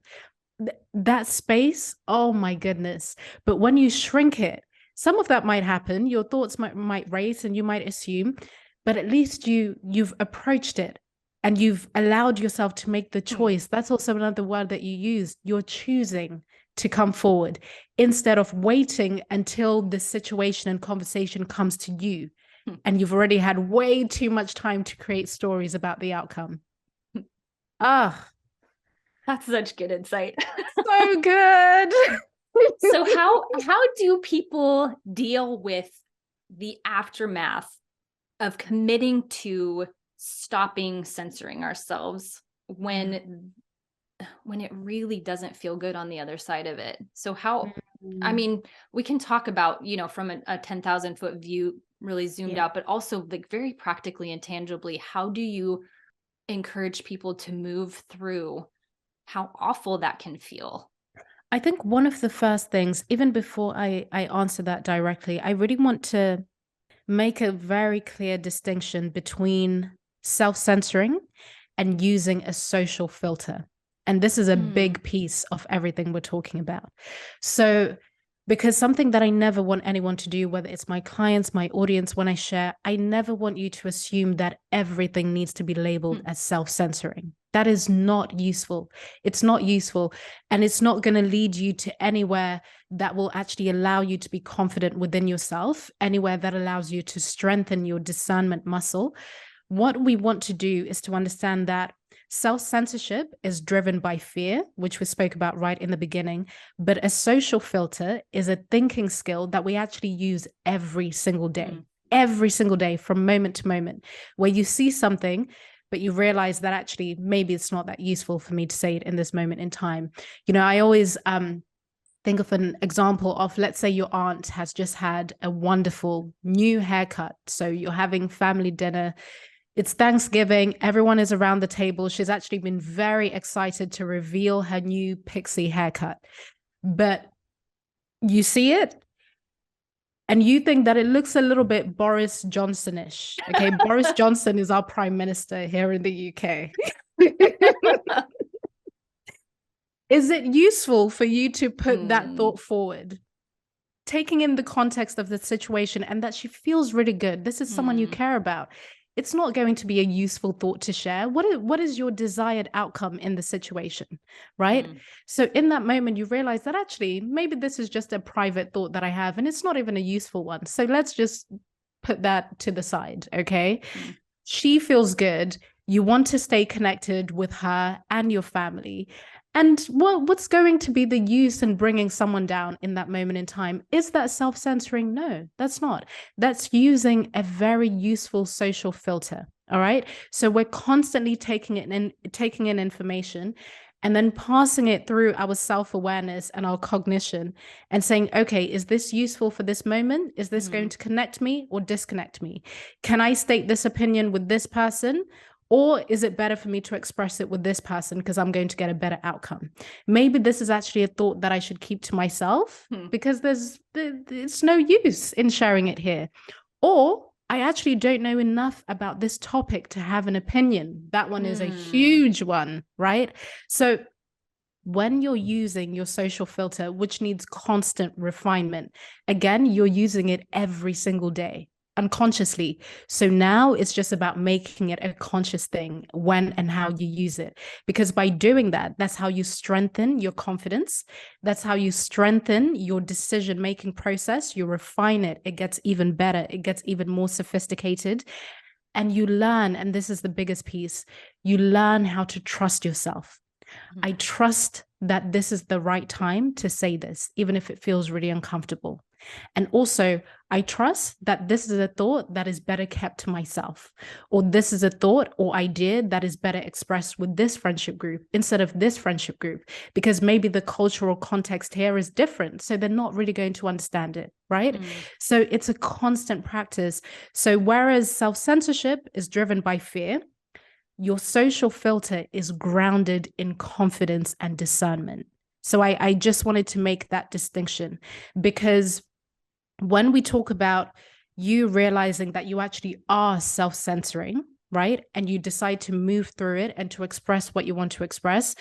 that space. Oh my goodness. But when you shrink it, some of that might happen. Your thoughts might race and you might assume, but at least you've approached it and you've allowed yourself to make the choice. That's also another word that you use. You're choosing to come forward instead of waiting until the situation and conversation comes to you. And you've already had way too much time to create stories about the outcome. Ah, That's such good insight. so good. So how do people deal with the aftermath of committing to stopping censoring ourselves when it really doesn't feel good on the other side of it? So how, I mean, we can talk about, from a 10,000-foot view, really zoomed out, but also like very practically and tangibly, how do you encourage people to move through how awful that can feel? I think one of the first things, even before I answer that directly, I really want to make a very clear distinction between self-censoring and using a social filter. And this is a big piece of everything we're talking about. So, because something that I never want anyone to do, whether it's my clients, my audience, when I share, I never want you to assume that everything needs to be labeled as self-censoring. That is not useful. It's not useful. And it's not going to lead you to anywhere that will actually allow you to be confident within yourself, anywhere that allows you to strengthen your discernment muscle. What we want to do is to understand that self-censorship is driven by fear, which we spoke about right in the beginning, but a social filter is a thinking skill that we actually use every single day from moment to moment, where you see something, but you realize that actually maybe it's not that useful for me to say it in this moment in time. I always think of an example of, let's say your aunt has just had a wonderful new haircut. So you're having family dinner. It's Thanksgiving. Everyone is around the table. She's actually been very excited to reveal her new pixie haircut. But you see it and you think that it looks a little bit Boris Johnson-ish. Okay, Boris Johnson is our prime minister here in the UK. Is it useful for you to put that thought forward? Taking in the context of the situation and that she feels really good. This is someone you care about. It's not going to be a useful thought to share. What is your desired outcome in the situation, right? So in that moment, you realize that actually, maybe this is just a private thought that I have and it's not even a useful one. So let's just put that to the side, okay? She feels good. You want to stay connected with her and your family. And what's going to be the use in bringing someone down in that moment in time? Is that self-censoring? No, that's not. That's using a very useful social filter. All right. So we're constantly taking in information and then passing it through our self-awareness and our cognition and saying, okay, is this useful for this moment? Is this going to connect me or disconnect me? Can I state this opinion with this person? Or is it better for me to express it with this person because I'm going to get a better outcome? Maybe this is actually a thought that I should keep to myself because it's no use in sharing it here. Or I actually don't know enough about this topic to have an opinion. That one is a huge one, right? So when you're using your social filter, which needs constant refinement, again, you're using it every single day. unconsciously. So now it's just about making it a conscious thing when and how you use it. Because by doing that, that's how you strengthen your confidence. That's how you strengthen your decision-making process. You refine it. It gets even better. It gets even more sophisticated. And you learn, and this is the biggest piece, you learn how to trust yourself. I trust that this is the right time to say this, even if it feels really uncomfortable. And also, I trust that this is a thought that is better kept to myself, or this is a thought or idea that is better expressed with this friendship group instead of this friendship group, because maybe the cultural context here is different. So they're not really going to understand it, right? So it's a constant practice. So whereas self-censorship is driven by fear, your social filter is grounded in confidence and discernment. So I just wanted to make that distinction, because when we talk about you realizing that you actually are self-censoring, right? And you decide to move through it and to express what you want to express,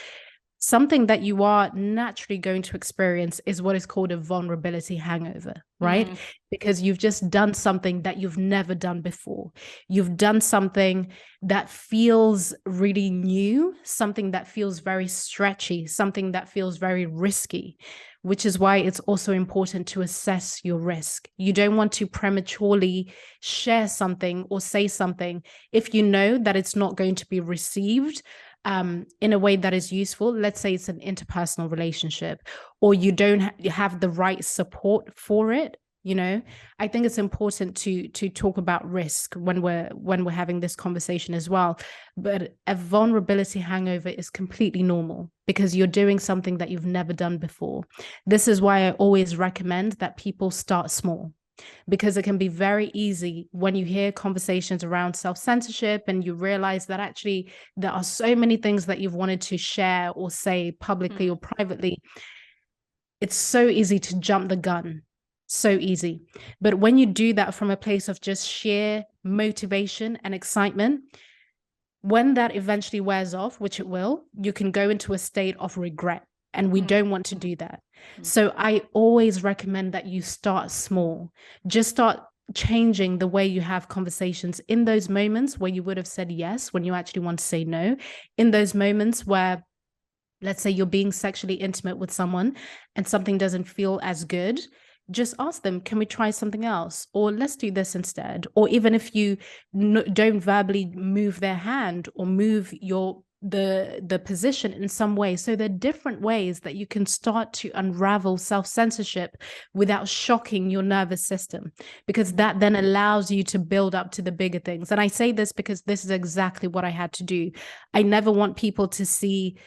something that you are naturally going to experience is what is called a vulnerability hangover, right? Because you've just done something that you've never done before. You've done something that feels really new, something that feels very stretchy, something that feels very risky, which is why it's also important to assess your risk. You don't want to prematurely share something or say something if you know that it's not going to be received in a way that is useful. Let's say it's an interpersonal relationship, or you don't have the right support for it. I think it's important to talk about risk when we're having this conversation as well. But a vulnerability hangover is completely normal because you're doing something that you've never done before. This is why I always recommend that people start small, because it can be very easy when you hear conversations around self-censorship and you realize that actually there are so many things that you've wanted to share or say publicly or privately. It's so easy to jump the gun, so easy. But when you do that from a place of just sheer motivation and excitement, when that eventually wears off, which it will, you can go into a state of regret. And we don't want to do that. So I always recommend that you start small. Just start changing the way you have conversations in those moments where you would have said yes, when you actually want to say no, in those moments where, let's say, you're being sexually intimate with someone and something doesn't feel as good. Just ask them, can we try something else? Or let's do this instead. Or even if you don't verbally move their hand or move the position in some way. So there are different ways that you can start to unravel self-censorship without shocking your nervous system, because that then allows you to build up to the bigger things. And I say this because this is exactly what I had to do. I never want people to see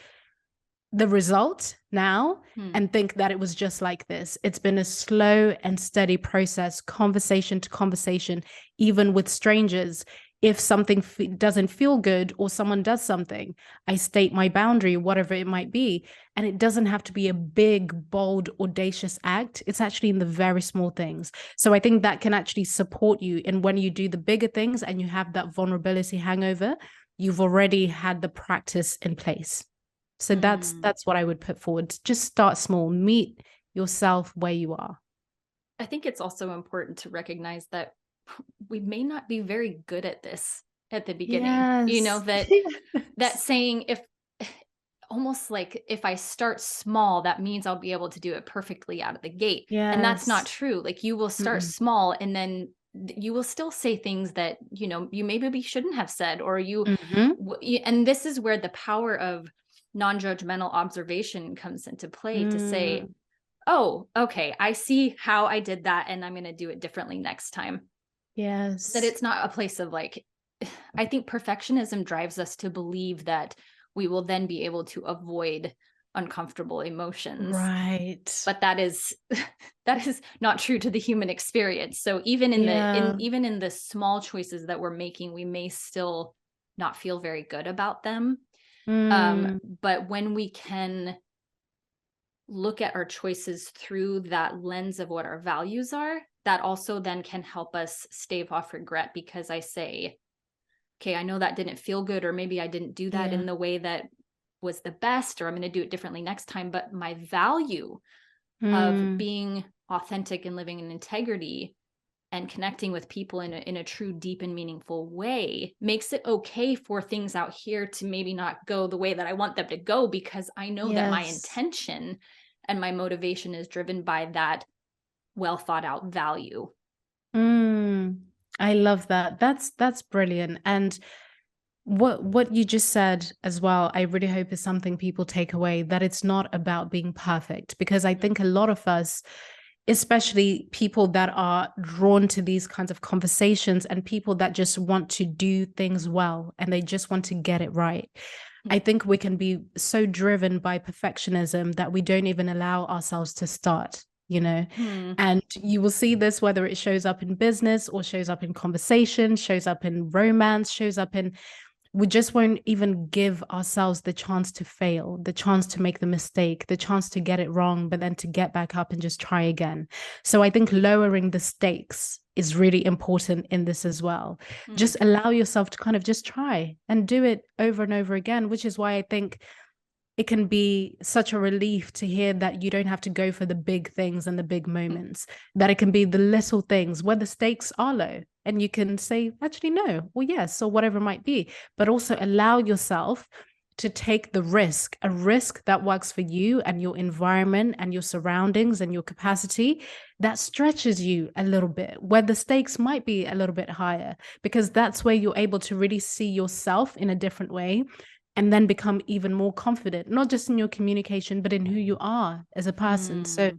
the result now and think that it was just like this. It's been a slow and steady process, conversation to conversation, even with strangers. If something doesn't feel good or someone does something, I state my boundary, whatever it might be. And it doesn't have to be a big, bold, audacious act. It's actually in the very small things. So I think that can actually support you. And when you do the bigger things and you have that vulnerability hangover, you've already had the practice in place. So that's what I would put forward. Just start small, meet yourself where you are. I think it's also important to recognize that we may not be very good at this at the beginning. Yes. That saying, if almost like if I start small, that means I'll be able to do it perfectly out of the gate. And that's not Yes. true. Like, you will start small, and then you will still say things that, you maybe shouldn't have said, or and this is where the power of non-judgmental observation comes into play, to say, oh, okay, I see how I did that, and I'm going to do it differently next time. Yes. That it's not a place of like, I think perfectionism drives us to believe that we will then be able to avoid uncomfortable emotions. Right. But that is not true to the human experience. So even in the small choices that we're making, we may still not feel very good about them. But when we can look at our choices through that lens of what our values are, that also then can help us stave off regret, because I say, okay, I know that didn't feel good, or maybe I didn't do that in the way that was the best, or I'm going to do it differently next time. But my value of being authentic and living in integrity and connecting with people in a true, deep, and meaningful way makes it okay for things out here to maybe not go the way that I want them to go, because I know that my Yes. intention and my motivation is driven by that well thought out value. I love that. That's brilliant. And what you just said as well, I really hope is something people take away, that it's not about being perfect, because I think a lot of us, especially people that are drawn to these kinds of conversations and people that just want to do things well and they just want to get it right. I think we can be so driven by perfectionism that we don't even allow ourselves to start, you know? And you will see this whether it shows up in business or shows up in conversation, shows up in romance, shows up in, we just won't even give ourselves the chance to fail, the chance to make the mistake, the chance to get it wrong, but then to get back up and just try again. So I think lowering the stakes is really important in this as well. Just allow yourself to kind of just try and do it over and over again, which is why I think it can be such a relief to hear that you don't have to go for the big things and the big moments, that it can be the little things where the stakes are low and you can say, actually, no, or yes, or whatever it might be, but also allow yourself to take the risk, a risk that works for you and your environment and your surroundings and your capacity, that stretches you a little bit, where the stakes might be a little bit higher, because that's where you're able to really see yourself in a different way and then become even more confident, not just in your communication, but in who you are as a person. So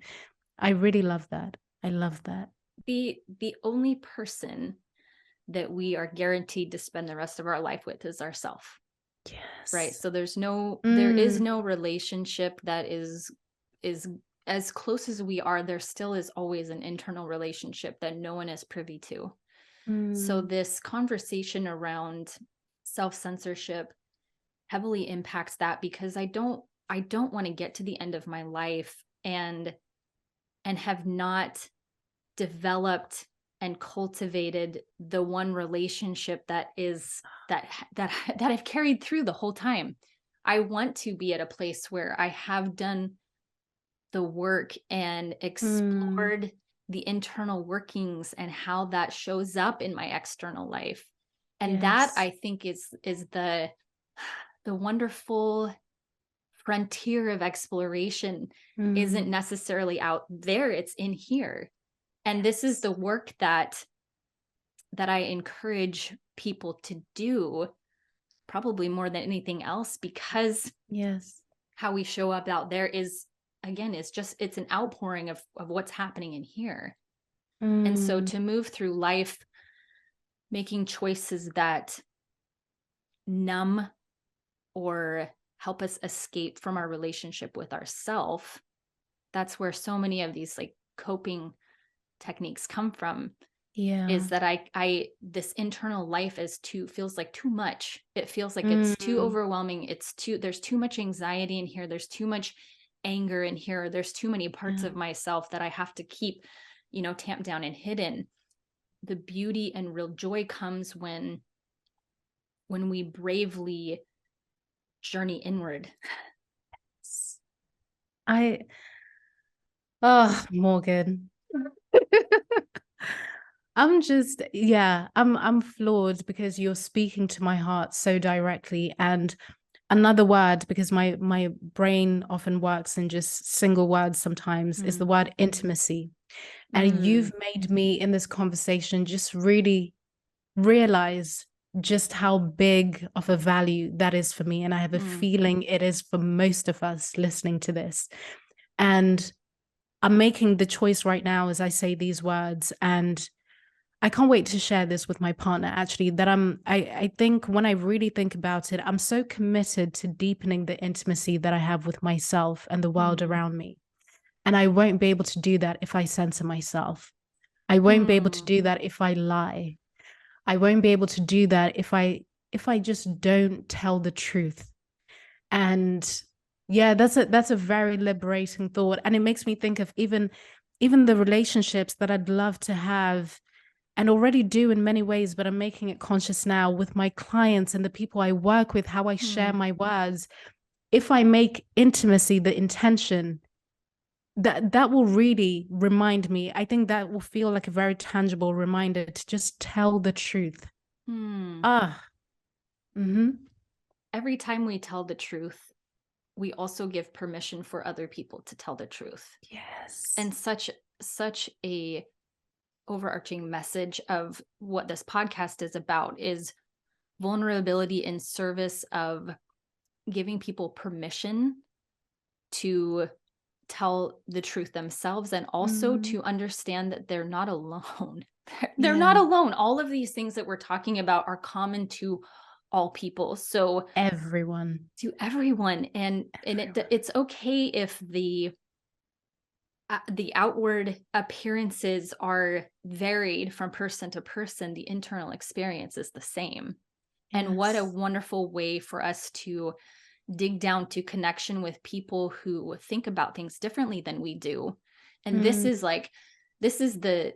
I really love that. I love that. The only person that we are guaranteed to spend the rest of our life with is ourself. Yes. Right. So there is no relationship that is as close as we are. There still is always an internal relationship that no one is privy to. So this conversation around self-censorship heavily impacts that, because I don't want to get to the end of my life and have not developed and cultivated the one relationship that I've carried through the whole time. I want to be at a place where I have done the work and explored the internal workings and how that shows up in my external life. And that, I think, is the wonderful frontier of exploration. Isn't necessarily out there, it's in here. And this is the work that I encourage people to do, probably more than anything else, because how we show up out there is, again, it's an outpouring of what's happening in here. And so to move through life making choices that numb or help us escape from our relationship with ourself, that's where so many of these like coping techniques come from. Is that I this internal life feels like too much. It feels like it's too overwhelming. There's too much anxiety in here. There's too much anger in here. There's too many parts of myself that I have to keep, tamped down and hidden. The beauty and real joy comes when we bravely journey inward. Morgan. I'm floored because you're speaking to my heart so directly. And another word, because my brain often works in just single words sometimes, is the word intimacy. And you've made me in this conversation just really realize just how big of a value that is for me. And I have a feeling it is for most of us listening to this. And I'm making the choice right now as I say these words, and I can't wait to share this with my partner, actually, that I think when I really think about it, I'm so committed to deepening the intimacy that I have with myself and the world around me. And I won't be able to do that if I censor myself. I won't be able to do that if I lie. I won't be able to do that if I just don't tell the truth. And yeah, that's a very liberating thought. And it makes me think of even the relationships that I'd love to have and already do in many ways, but I'm making it conscious now with my clients and the people I work with, how I share my words. If I make intimacy the intention, that will really remind me. I think that will feel like a very tangible reminder to just tell the truth. Hmm. Ah, mm-hmm. Every time we tell the truth, we also give permission for other people to tell the truth. Yes. And such a overarching message of what this podcast is about is vulnerability in service of giving people permission to tell the truth themselves, and also Mm, to understand that they're not alone. They're not yeah. alone. All of these things that we're talking about are common to all people. So Everyone. to everyone, and Everyone. it's okay if the outward appearances are varied from person to person, the internal experience is the same. And what a Yes. wonderful way for us to dig down to connection with people who think about things differently than we do. And Mm, this is the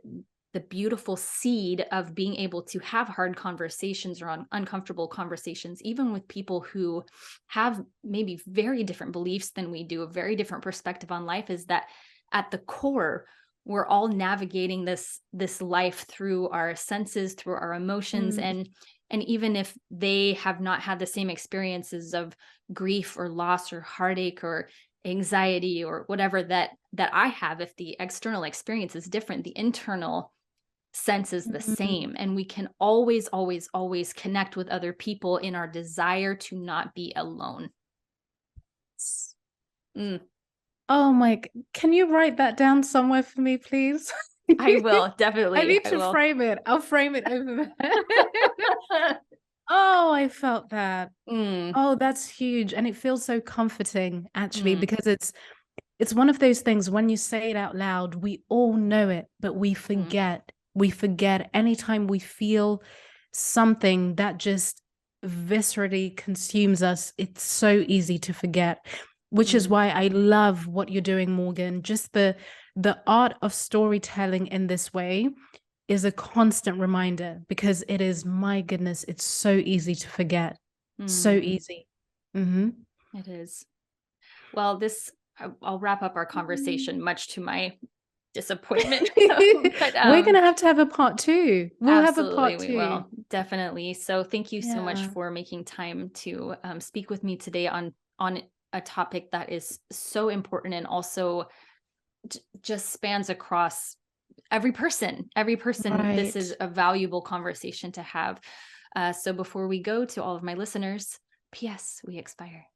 beautiful seed of being able to have hard conversations or uncomfortable conversations, even with people who have maybe very different beliefs than we do, a very different perspective on life, is that at the core, we're all navigating this life through our senses, through our emotions, mm, and even if they have not had the same experiences of grief or loss or heartache or anxiety or whatever that I have, if the external experience is different, the internal sense is the mm. same. And we can always, always, always connect with other people in our desire to not be alone. Mm, Oh my, can you write that down somewhere for me, please? I will, I definitely. need I to will. frame it. I'll frame it over there. Oh, I felt that. Mm, Oh, that's huge. And it feels so comforting actually, mm, because it's one of those things when you say it out loud, we all know it, but we mm, forget. We forget anytime we feel something that just viscerally consumes us. It's so easy to forget, which is mm. why I love what you're doing, Morgan. Just the art of storytelling in this way is a constant reminder, because it is, my goodness, it's so easy to forget. So Mm, easy. Mm-hmm. it is. Well, I'll wrap up our conversation, much to my disappointment. But We're gonna have to have a part two. We'll have a absolutely, part we two. will. Definitely. So thank you so much Yeah. for making time to speak with me today on a topic that is so important, and also just spans across every person. Every person, this is Right. a valuable conversation to have. So before we go, to all of my listeners, P.S. We expire.